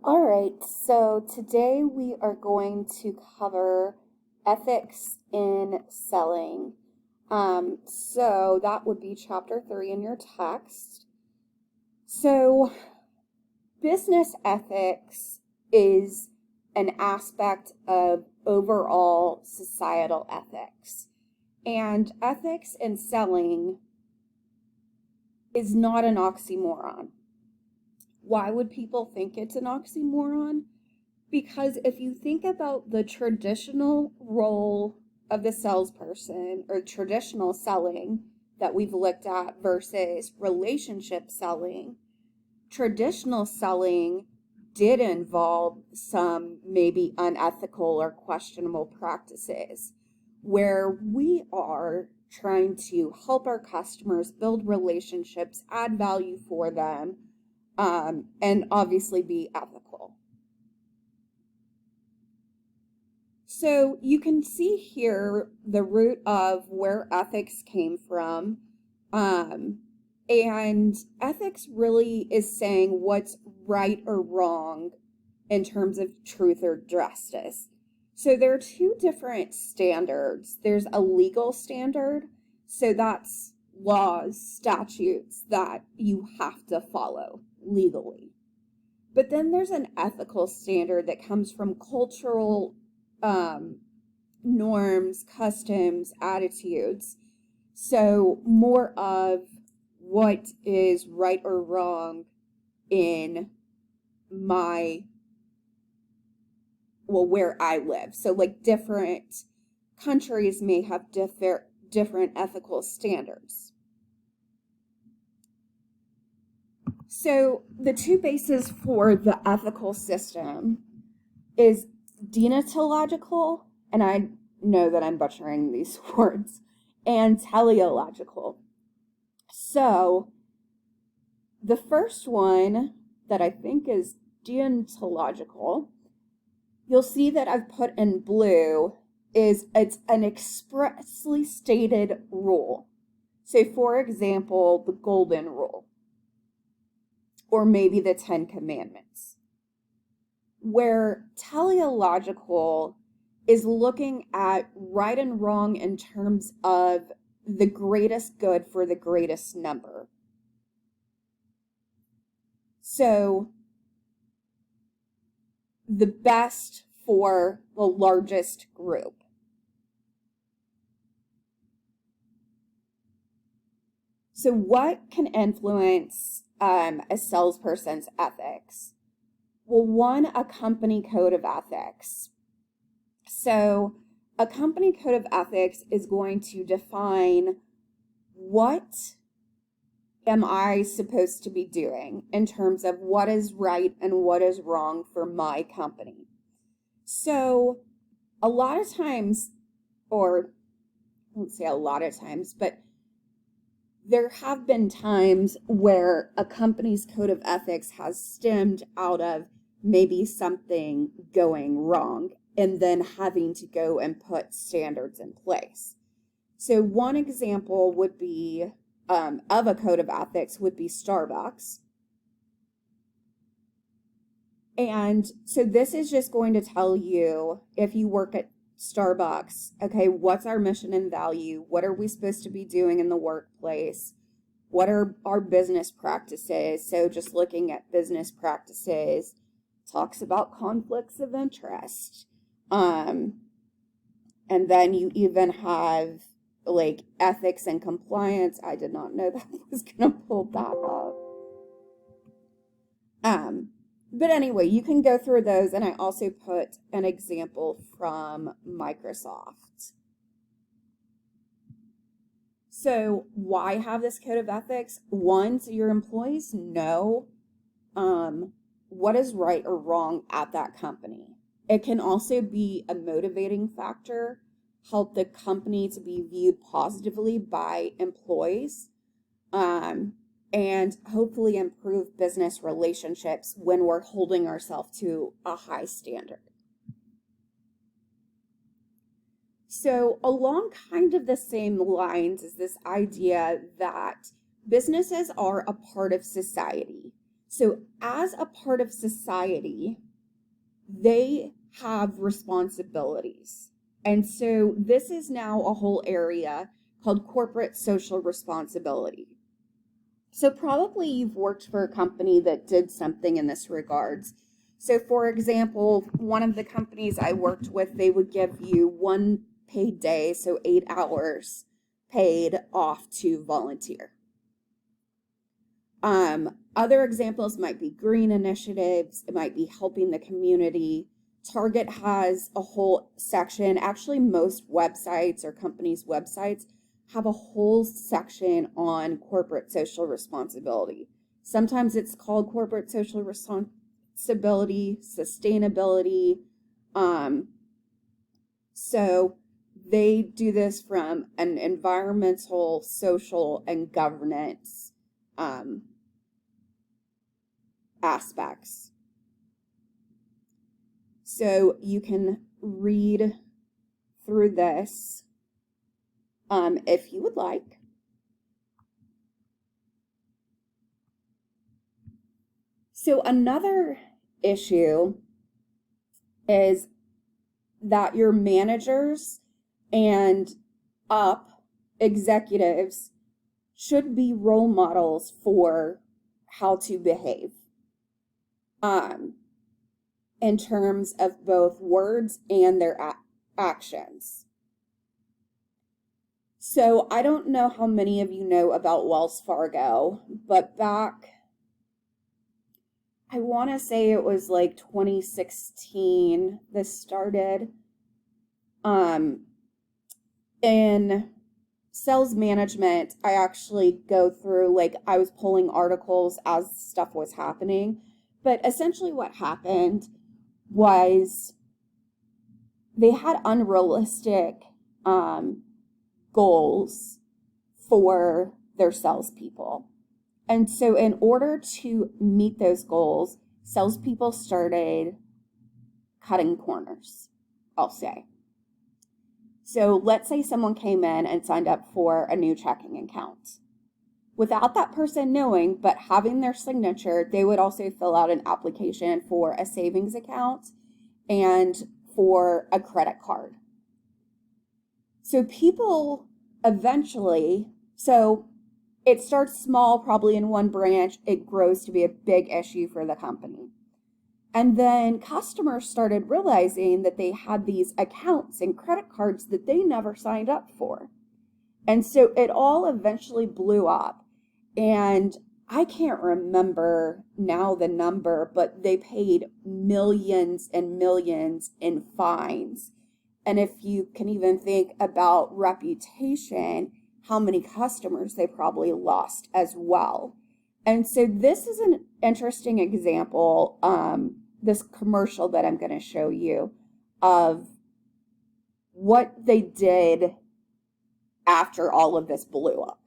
All right, so today we are going to cover ethics in selling. So that would be chapter 3 in your text. So, business ethics is an aspect of overall societal ethics. And ethics in selling is not an oxymoron. Why would people think it's an oxymoron? Because if you think about the traditional role of the salesperson or traditional selling that we've looked at versus relationship selling, traditional selling did involve some maybe unethical or questionable practices where we are trying to help our customers build relationships, add value for them, and obviously be ethical. So you can see here the root of where ethics came from. And ethics really is saying what's right or wrong in terms of truth or justice. So there are two different standards. There's a legal standard, so that's laws, statutes that you have to follow legally. But then there's an ethical standard that comes from cultural norms, customs, attitudes. So more of what is right or wrong in where I live. So like different countries may have different ethical standards. So the two bases for the ethical system is deontological, and I know that I'm butchering these words, and teleological. So the first one that I think is deontological, you'll see that I've put in blue, it's an expressly stated rule. So for example, the golden rule, or maybe the 10 commandments. Where teleological is looking at right and wrong in terms of the greatest good for the greatest number. So the best for the largest group. So what can influence a salesperson's ethics? Well, one, a company code of ethics. So a company code of ethics is going to define what am I supposed to be doing in terms of what is right and what is wrong for my company. So a lot of times, or I won't say a lot of times, but there have been times where a company's code of ethics has stemmed out of maybe something going wrong and then having to go and put standards in place. So one example would be of a code of ethics would be Starbucks. And so this is just going to tell you, if you work at Starbucks, okay, what's our mission and value? What are we supposed to be doing in the workplace? What are our business practices? So just looking at business practices, talks about conflicts of interest. And then you even have like ethics and compliance. I did not know that I was going to pull that up. But anyway, you can go through those, and I also put an example from Microsoft. So why have this code of ethics? One, so your employees know what is right or wrong at that company. It can also be a motivating factor, help the company to be viewed positively by employees, and hopefully improve business relationships when we're holding ourselves to a high standard. So along kind of the same lines is this idea that businesses are a part of society. So as a part of society, they have responsibilities. And so this is now a whole area called corporate social responsibility. So probably you've worked for a company that did something in this regards. So for example, one of the companies I worked with, they would give you one paid day, so 8 hours paid off to volunteer. Other examples might be green initiatives. It might be helping the community. Target has a whole section. Actually, most websites or companies' websites have a whole section on corporate social responsibility. Sometimes it's called corporate social responsibility, sustainability. So they do this from an environmental, social, and governance aspects. So you can read through this if you would like. So another issue is that your managers and up executives should be role models for how to behave in terms of both words and their actions. So I don't know how many of you know about Wells Fargo, but back, I want to say it was like 2016, this started. In sales management, I actually go through, like, I was pulling articles as stuff was happening. But essentially what happened was they had unrealistic goals for their salespeople. And so in order to meet those goals, salespeople started cutting corners, I'll say. So let's say someone came in and signed up for a new checking account. Without that person knowing, but having their signature, they would also fill out an application for a savings account and for a credit card. So people eventually, so it starts small, probably in one branch, it grows to be a big issue for the company. And then customers started realizing that they had these accounts and credit cards that they never signed up for. And so it all eventually blew up. And I can't remember now the number, but they paid millions and millions in fines. And if you can even think about reputation, how many customers they probably lost as well. And so this is an interesting example, this commercial that I'm going to show you, of what they did after all of this blew up.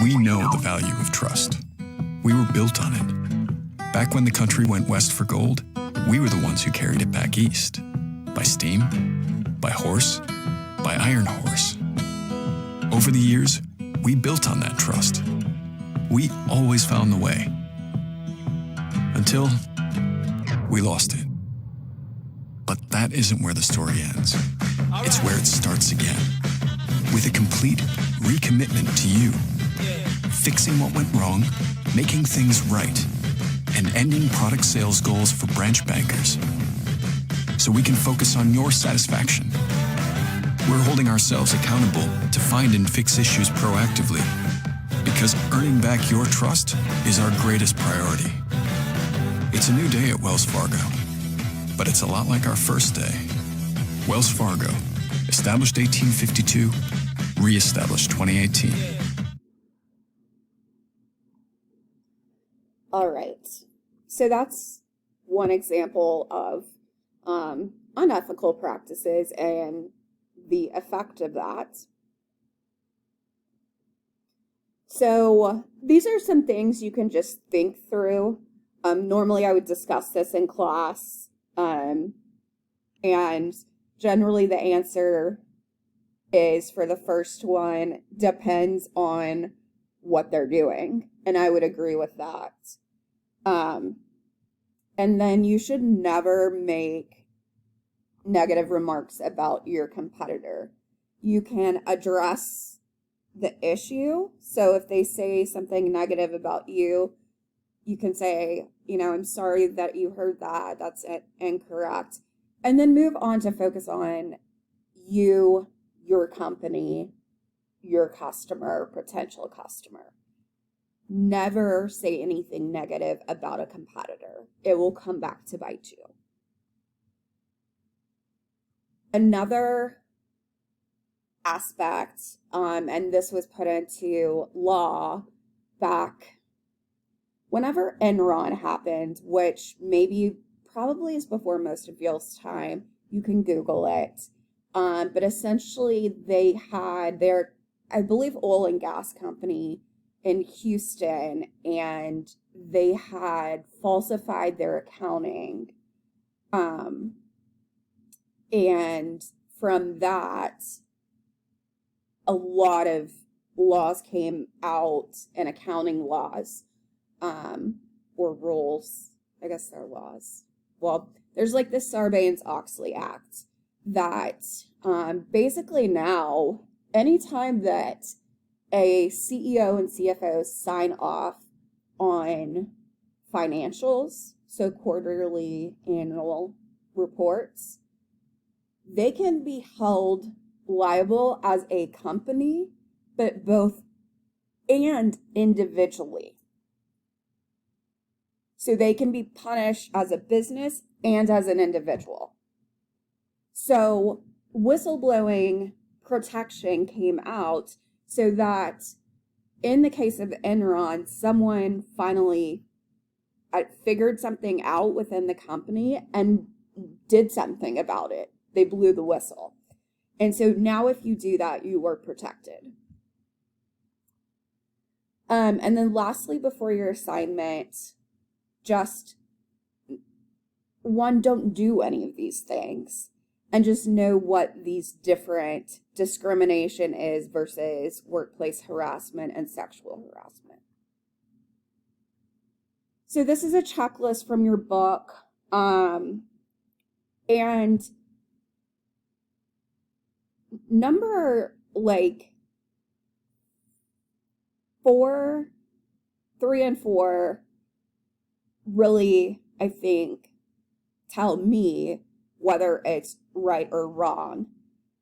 We know the value of trust. We were built on it. Back when the country went west for gold, we were the ones who carried it back east. By steam, by horse, by iron horse. Over the years, we built on that trust. We always found the way. Until we lost it. But that isn't where the story ends. It's where it starts again. With a complete recommitment to you. Fixing what went wrong, making things right, and ending product sales goals for branch bankers. So we can focus on your satisfaction. We're holding ourselves accountable to find and fix issues proactively, because earning back your trust is our greatest priority. It's a new day at Wells Fargo, but it's a lot like our first day. Wells Fargo, established 1852, re-established 2018. All right, so that's one example of unethical practices and the effect of that. So these are some things you can just think through. Normally I would discuss this in class, And generally the answer is, for the first one, depends on what they're doing. And I would agree with that. And then you should never make negative remarks about your competitor. You can address the issue. So if they say something negative about you, you can say, I'm sorry that you heard that. That's incorrect. And then move on to focus on you, your company, your customer, potential customer. Never say anything negative about a competitor. It will come back to bite you. Another aspect, and this was put into law back whenever Enron happened, which probably is before most of y'all's time. You can Google it. But essentially they had their, I believe, oil and gas company in Houston, and they had falsified their accounting. And from that, a lot of laws came out, and accounting laws, or rules. I guess they're laws. Well, there's like the Sarbanes-Oxley Act that basically now, anytime that a CEO and CFO sign off on financials, so quarterly, annual reports, they can be held liable as a company, but both and individually. So they can be punished as a business and as an individual. So whistleblowing protection came out so that in the case of Enron, someone finally figured something out within the company and did something about it. They blew the whistle. And so now if you do that, you are protected. And then lastly, before your assignment, just don't do any of these things, and just know what these different discrimination is versus workplace harassment and sexual harassment. So this is a checklist from your book. And number 3 and 4 really, I think, tell me whether it's right or wrong.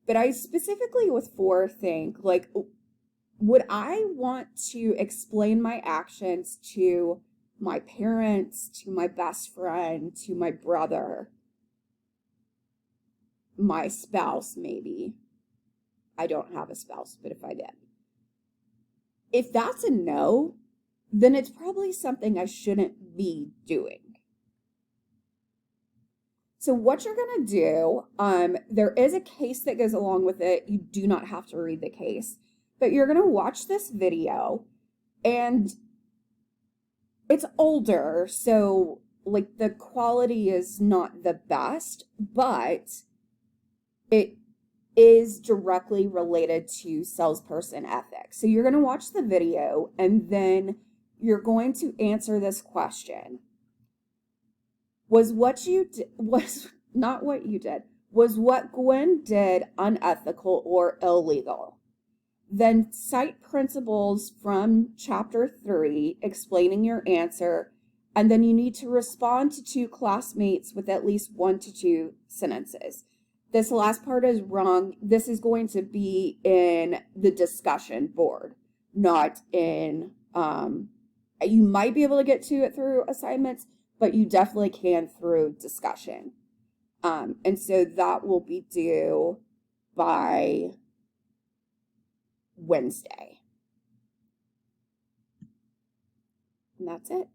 But I specifically with 4 think, would I want to explain my actions to my parents, to my best friend, to my brother, my spouse maybe? I don't have a spouse, but if I did. If that's a no, then it's probably something I shouldn't be doing. So what you're going to do, there is a case that goes along with it. You do not have to read the case, but you're going to watch this video, and it's older, so the quality is not the best, but it is directly related to salesperson ethics. So you're going to watch the video, and then you're going to answer this question. Was what Gwen did unethical or illegal? Then cite principles from chapter 3 explaining your answer, and then you need to respond to 2 classmates with at least 1 to 2 sentences. This last part is wrong. This is going to be in the discussion board, not in, you might be able to get to it through assignments, but you definitely can through discussion. And so that will be due by Wednesday. And that's it.